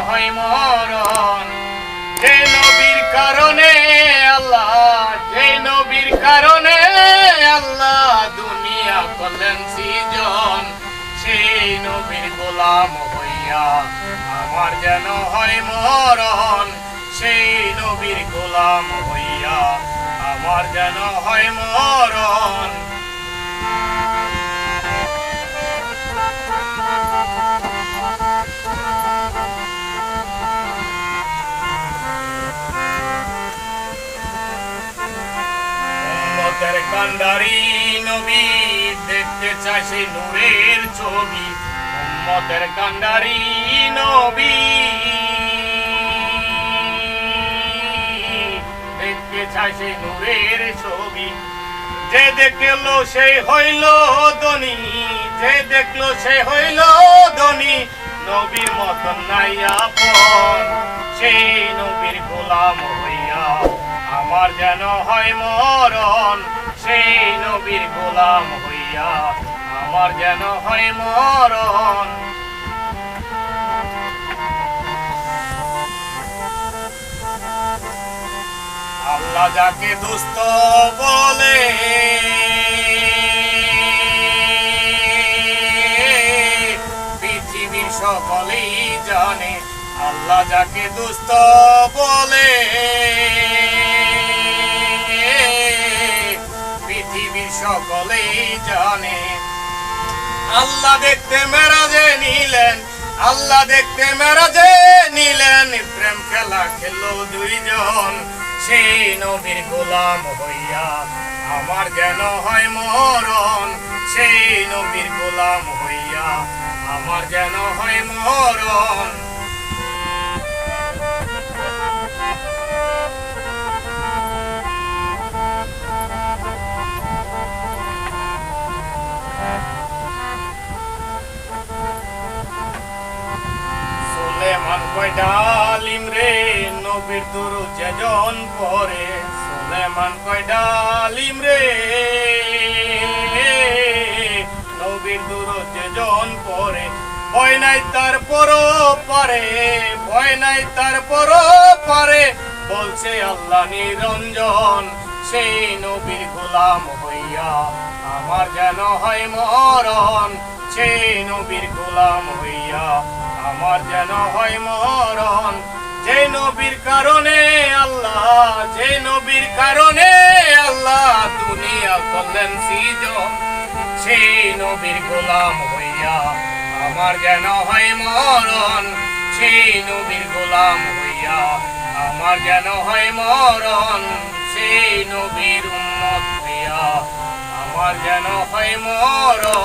হয় মরণ। যে নবীর কারণে আল্লাহ, যে নবীর কারণে আল্লাহ দুনিয়া করলেন সৃজন, সেই নবীর গোলাম হইয়া আমার যেন হয় মরণ। সেই নবীর গোলাম হইয়া আমার যেন হয় মরণ। উম্মতের কান্ডারি নবী দেখতে চায় সেই নূরের ছবি। উম্মতের কান্ডারি নবী দেখতে চায় সেই নূরের ছবি। যে দেখলো সেই হইল ধনী, যে দেখলো সে হইল ধনী। নবীর মতন নাই আপন, সেই নবীর গোলাম হইয়া আমার যেন হয় মরণ। সেই নবীর গোলাম হইয়া আমার যেন হয় মরণ। আল্লাহ যাকে দোস্ত বলে, পৃথিবীর সকলেই জানে। আল্লাহ যাকে দোস্ত বলে, পৃথিবীর সকলেই জানে। আল্লাহ দেখতে মেরাজে নিলেন, আল্লাহ দেখতে মেরাজে নিলেন। প্রেম খেলা খেললো দুইজন, সেই নবীর গোলাম হইয়া আমার যেন হয় মরণ। সেই নবীর গোলাম হইয়া আমার যেন হয় মরণ। সুলেমান কয় ডালিম রে নবীর দুরূদ যেজন পড়ে। সুলেমান কয় ডালিম রে নবীর দুরূদ যেজন পড়ে। ভয় নাই তার পরও পারে, ভয় নাই তার পরও পারে। বলছে আল্লাহ নিরঞ্জন, সেই নবীর গোলাম হইয়া আমার যেন হয় মরণ। সেই নবীর গোলাম হইয়া আমার যেন হয় মরণ। যে নবীর কারণে আল্লাহ, যে নবীর কারণে আল্লাহ দুনিয়া করলেন সৃজন, সেই নবীর গোলাম হইয়া আমার যেন হয় মরণ। সেই নবীর গোলাম হইয়া আমার যেন হয় মরণ। সেই নবীর উম্মত হইয়া আমার যেন হয় মরণ।